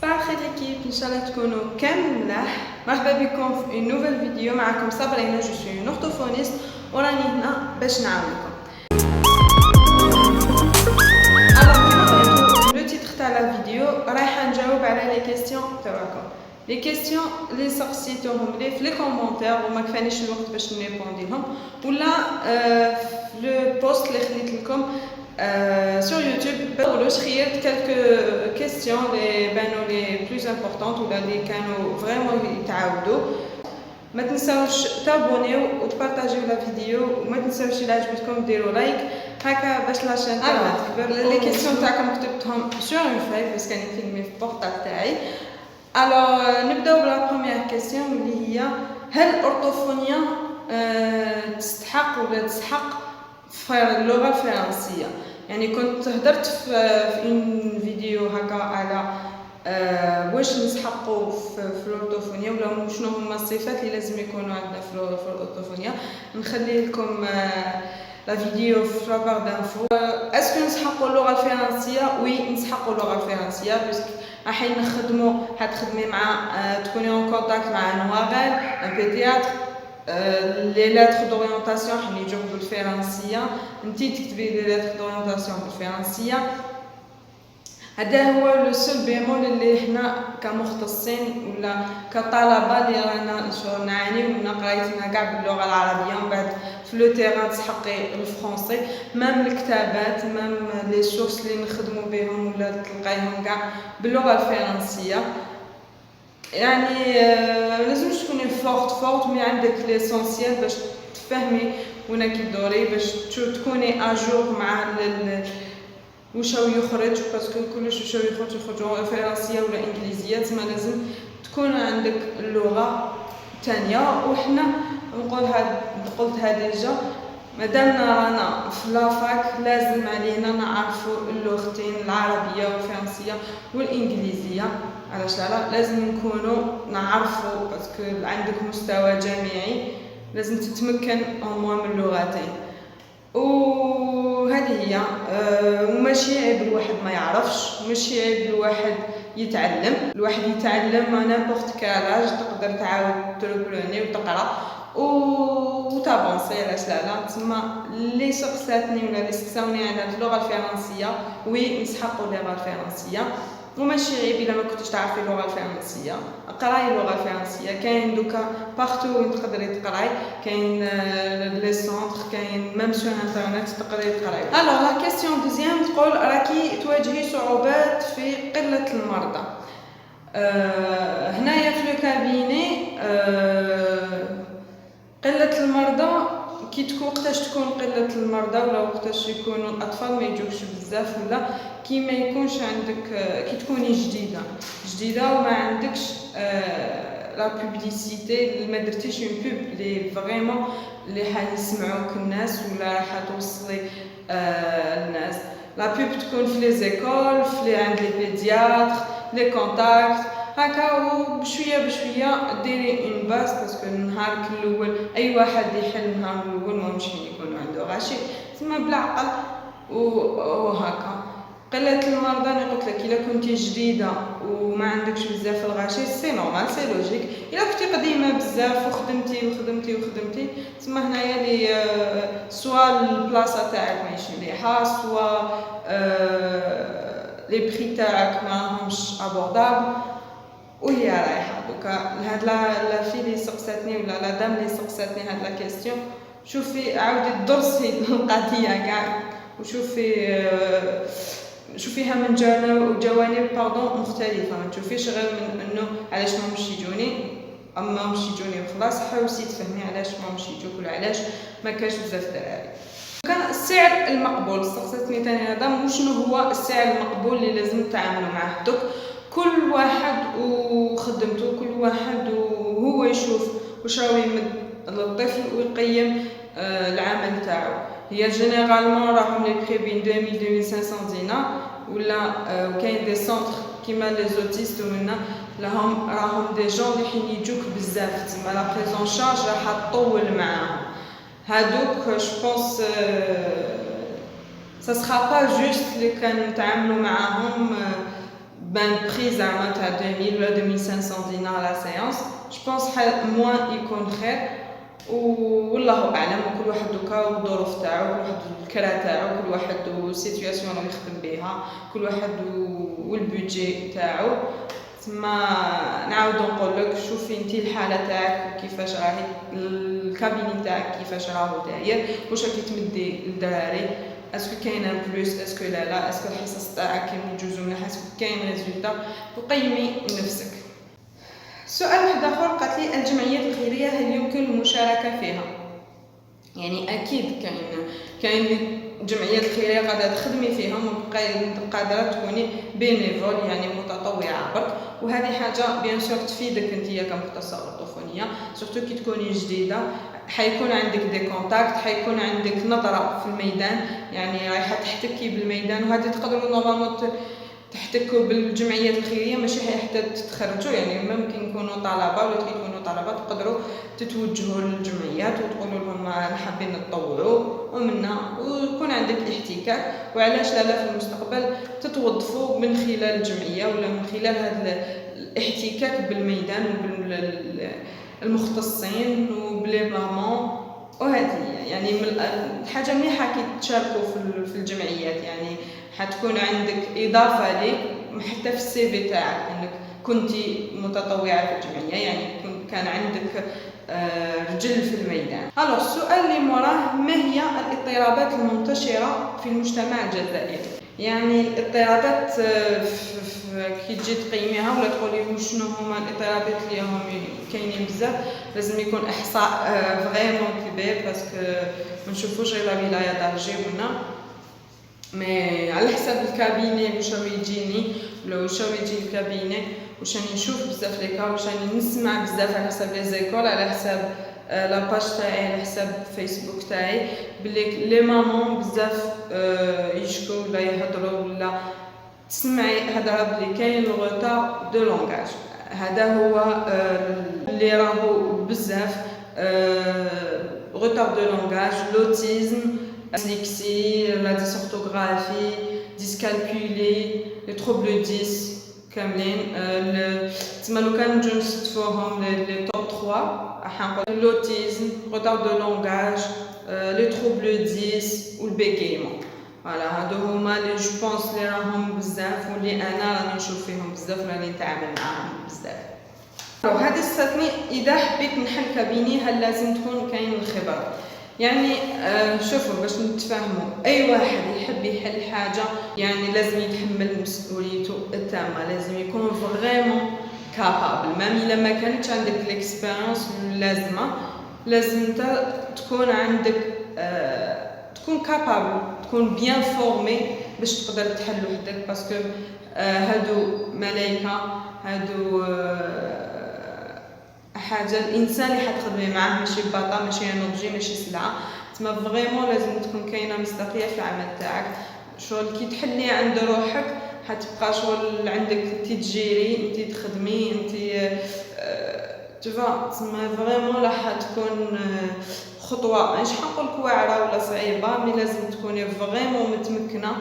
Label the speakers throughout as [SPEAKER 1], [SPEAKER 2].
[SPEAKER 1] صباح الخير ليكيب، ان شاء الله تكونوا كامل ملاح. مرحبا بكم في نوفيل فيديو. معكم صابرينا، جو سوي اون اورتوفونيست وراني هنا باش نعاونكم. كيما قريتو لو تيتر تاع لا فيديو رايحه نجاوب على لي كيسيون تاعكم. لي كيسيون اللي سقسيتوهم لي في لي كومونتير وما كفانيش الوقت باش نريبوندي لهم، ولا في لو بوست اللي خليت لكم sur YouTube. Je خيرت quelques questions les بانوا les plus importantes ولا اللي كانوا vraiment يتعاودوا. ما تنساوش تابونيو وتبارطاجيو لا فيديو، وما تنساوش الا عجبتكم ديروا لايك هكا باش لاشين تاعنا تكبر. لي كيسيون تاعكم كتبتهم sur une feuille باش كان فيلمي في البورطابل تاعي. الوغ نبداو بلا بروميير كيسيون اللي هي: هل الأورتوفونيا تستحق ولا تسحق في اللغة الفرنسية؟ يعني كنت هدرت في اون فيديو هكا على واش نسحقوا في الأورتوفونيا ولا شنو هما الصفات اللي لازم يكونوا عندنا في الأورتوفونيا. نخلي لكم لا فيديو في لابار دانفو. اسكو نسحقوا اللغة الفرنسية؟ وي نسحقوا اللغة الفرنسية، باسكو رايحين نخدموا، حتخدمي مع تكوني اون كونتاكت مع نواغل ان بيدياتر. لي لاتر دورينتاسيون حنا يجوا بالفرنسيه، انتي تكتبي لي لاتر دورينتاسيون بالفرنسيه. هذا هو لو سول بيمول اللي حنا كمختصين ولا كطلبه اللي رانا نعانيو من قرايتنا كاع باللغه العربيه، ومن بعد في لو تيران تسحقي الفرونسي. مام الكتابات، مام لي سورس اللي نخدموا بهم ولا تلقايهم كاع باللغه الفرنسيه. يعني لازمش تكوني فورت مي عندك ليسونسيال باش تفهمي وين كيدوري، باش تكوني اجور مع واش هو يخرج، باسكو كلش واش هو يخرجوا فرنسيه ولا انجليزيه، تما لازم تكون عندك اللغه الثانيه. وحنا قلتها ديجا، مادامنا رانا في لافاك لازم علينا نعرفوا اللغتين العربيه والفرنسيه والانجليزيه. علاش لا؟ لازم نكونوا نعرفوا، باسكو عندك مستوى جامعي لازم تتمكن من اللغتين. وهذه هي. وماشي عيب الواحد ما يعرفش، ماشي عيب الواحد يتعلم. الواحد يتعلم نيمبورط كالاج، تقدر تعاود تربلوني وتقرا وتافونسي. علاش لا؟ تما اللي سقساتني ولا اللي سقساوني على اللغه الفرنسيه، وي نسحقوا اللغه الفرنسيه. وماشي عيب الا ما كنتش تعرفي اللغه الفرنسيه، قراي اللغه الفرنسيه. كاين دوكا بارتو وين تقدري تقراي، كاين لي سونتر، كاين ميم سور انترنت تقدري تقراي. الوغ لا كيسيون دوزيام تقول: راكي تواجهي صعوبات في قله المرضى. هنايا في لو كابيني قله المرضى كي تكون وقتاش تكون قله المرضى ولا وقتاش يكونوا الاطفال ما يجوكش بزاف، ولا كي ما يكونش عندك كي تكوني جديده وما عندكش لا بوبليسيتي، ما درتيش اون بوب لي فريمون اللي حيسمعوك الناس ولا راح توصلي الناس. لا بوب تكون في لي زيكول، في عند لي بيدياتر، لي كونتاكت هكا، وبشويه ديري اون باس، باسكو النهار الاول اي واحد يحل النهار الاول ما ممكن يكون عنده غاشي، تما بالعقل وهكا. قله المرضى انا قلت لك، الا كنتي جديده وما عندكش بزاف الغاشي سي نورمال، سي لوجيك. الا كنتي قديمه بزاف وخدمتي تما هنايا لي سوا البلاصه تاعك ماشي مليحه، سوا لي بري تاعك ماهمش ابوردابل، وهي رايحه. دوكا هاد لا في اللي سقساتني ولا لا دام اللي سقساتني هاد لا كيسيون، شوفي عاودي درسي القضيه كاع شوفيها من جوانب مختلفه. ما تشوفيش غير من انه علاش ما مش يجوني، اما مش يجوني وخلاص. حاولي تفهمي علاش ما مش يجوك ولا علاش ما كاش بزاف دراري. كان السعر المقبول سقساتني ثاني هذا، وشنو هو السعر المقبول اللي لازم تعاملوا معاه؟ دوك كل واحد وخدمته، كل واحد وهو يشوف واش راهو يمد للطفل ويقيم العمل تاعو. هي جينيرالمون راهم لي بري بين 2000-2500 دينار، ولا كاين دي سونتر كيما لي زوتيست ومنا راهم دي جون اللي حين يجوك بزاف، تما لا بريزون شارج راح تطول معاهم. هادوك جو بونس سا سخا با جوست اللي كان نتعاملوا معاهم بان بري زعما تاع 2000 ولا 2500 دينار لا سيونس جو بونس موان يكون خير. والله اعلم، كل واحد دوكا والظروف تاعو، كل واحد الكرا تاعو، كل واحد والسيتوياسيون اللي يخدم بها، كل واحد والبودجي تاعو. تما نعاود نقول لك شوفي انت الحاله تاعك كيفاش راهي، الكابيني تاعك كيفاش راهو داير، واش راكي تمدي للدراري، اسكو كاينه بلوس، اسكو لا اسكو الحصص تاعك يجوزو مليح، اسكو كاين ريزولتا، وقيمي نفسك. سؤال واحد اخر قالت لي الجمعيات الخيريه هل يمكن المشاركه فيها؟ يعني اكيد كاين جمعيات خيريه قادره تخدمي فيهم، قادره تكوني بينيفول يعني متطوعه برك، وهذه حاجه بيان سور تفيدك انت كمختصه اورتوفونيه، سورتو كي تكوني جديده حيكون عندك دي كونتاكت، حيكون عندك نظره في الميدان، يعني رايحه تحتكي بالميدان، وهذه تقدروا نورمالمون تحتكوا بالجمعيات الخيريه، ماشي حتى تتخرجوا، يعني ممكن يكونوا طلبه ولا تكونوا طلبه تقدروا تتوجهوا للجمعيات وتقولوا لهم حابين نتطوعوا ومنها، ويكون عندك الاحتكاك، وعلاش لا في المستقبل تتوظفوا من خلال الجمعيه ولا من خلال هذا الاحتكاك بالميدان وبالمختصين وبلي مامون. وهذه يعني حاجه مليحه كي تشاركوا في الجمعيات، يعني حتكون عندك اضافه ليك حتى في السي في تاعك انك كنتي متطوعه في الجمعيه، يعني كان عندك رجل في الميدان. الو السؤال اللي موراه، ما هي الاضطرابات المنتشره في المجتمع الجزائري؟ يعني الاضطرابات كي تجي تقيميها ولا تقولي شنو هما الاضطرابات اللي هم كاينين بزاف، لازم يكون احصاء فريمون كبير، باسكو ما نشوفوش غير لا ولايه دارجي ونا مي على حسب الكابيني واش راه يجيني ولا واش راه يجي الكابيني، واش راني نشوف بزاف لي كا، واش راني نسمع بزاف على حسب لي زيكول، على حساب لاباج تاعي، على حساب فيسبوك تاعي، بلي لي مامون بزاف يشكو ولا يهضروا ولا تسمعي هضره بلي كاين الغوتار دو لونغاج. هذا هو اللي راهو بزاف غوتار دو لونغاج، لوتيزم، dyslexie, la dysorthographie, dyscalculie, les troubles 10 كاملين. تما لو كان نجو نستفوهم لي توب 3 حنقول لوتيزم، retard de langage, les troubles 10 والبيغيمون. فوالا هادو هما لي جو بونس لي راهم بزاف واللي انا راني نشوف فيهم بزاف وراني نتعامل معاهم بزاف. هذه استثني اذا حبيت نحل كابيني هل لازم تكون كاين الخبره؟ يعني شوفوا باش نتفاهموا، اي واحد يحب يحل حاجه يعني لازم يتحمل مسؤوليته التامه، لازم يكون فريمون كابابل، مام الا ما كانتش عندك الاكسبيريونس اللازمه، لازم انت تكون عندك تكون كابابل، تكون بيان فورمي باش تقدر تحل وحدك، باسكو هادو ملائكه، هادو حاجه الانسان اللي حتخدمي معاه، ماشي باطا، ماشي نوبجي، ماشي سلعه. تما فريمون لازم تكون كاينه مصداقيه في العمل تاعك، شغل كي تحلي عند روحك حتبقى شغل عندك انت تجيري، انت تخدمي، انت تفا. تما فريمون راح تكون خطوه مش حنقولك واعره ولا صعيبه، مي لازم تكوني فريمون متمكنه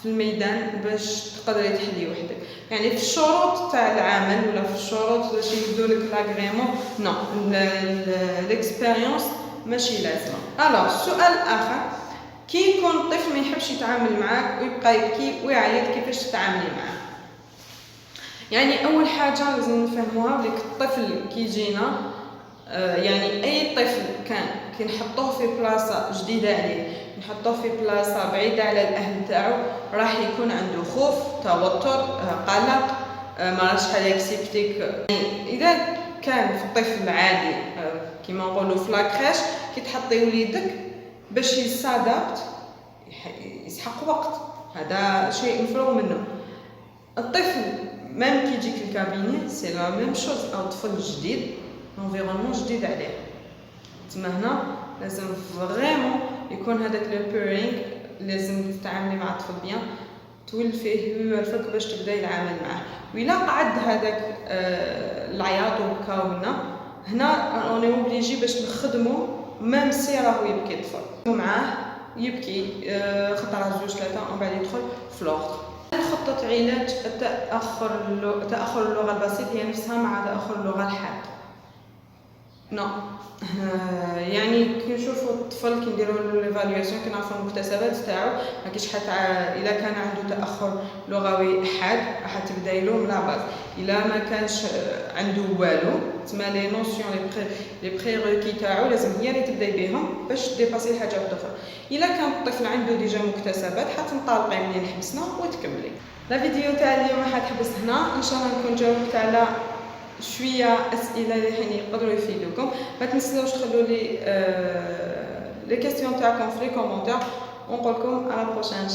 [SPEAKER 1] في الميدان باش تقدري تحلي وحدك. يعني في الشروط تاع العمل ولا في الشروط باش يدوا لك لاغريمون نو، الاكسبيريونس ماشي لازمه. الوغ سؤال اخر، كي يكون الطفل ما يحبش يتعامل معاك ويبقى يبكي ويعيط، كيفاش تتعاملي معاه؟ يعني اول حاجه لازم نفهموها بلي الطفل كي يجينا يعني اي طفل كان كي نحطوه في بلاصه جديده عليه، نحطوه في بلاصه بعيده على الاهل تاعو، راح يكون عنده خوف، توتر، قلق، ما راش حال يكسبتيك. يعني اذا كان في الطفل العادي كيما نقولوا في لاكريش، كي تحطي وليدك باش يسادابت يسحق وقت، هذا شيء مفروغ منه. الطفل ميم كي يجيك الكابيني سي لا ميم شوز، او طفل جديد انفيرونمون جديد عليه. تما هنا لازم فريمون يكون هذاك لو بيرينغ، لازم تتعاملي مع الطفل بيان، تولفيه ويوالفك باش تبدا يتعامل معاه. وإلا قعد هذاك العياط وبكاونا، هنا اوني اوبليجي باش نخدمو ميم سي راهو يبكي الطفل معاه، يبكي خطره زوج ثلاثه ومن بعد يدخل في لوغ. خطة علاج تأخر اللغة البسيط هي نفسها مع تأخر اللغة الحاد. نو يعني كي نشوفوا الطفل كي نديروا له ليفاليواسيون كنعرفوا المكتسبات تاعو ما كاينش الا كان عنده تاخر لغوي حاد راح تبداي له من لاباز. الا ما كانش عنده والو تما لي نوسيون لي بريغوكي تاعو لازم هي اللي تبداي بهم باش ديباسي الحاجه الأخرى. الا كان الطفل عنده ديجا مكتسبات حتنطلقي منين حبسنا وتكملي. لا فيديو تاع اليوم حتحبس هنا، ان شاء الله نكون جاوبت على شويه اسئله اللي حين يقدروا يفيدوكم. ما تنسوش تخلوا لي لي كيسيون تاعكم في لي كومونتير ونقول لكم على بروشين.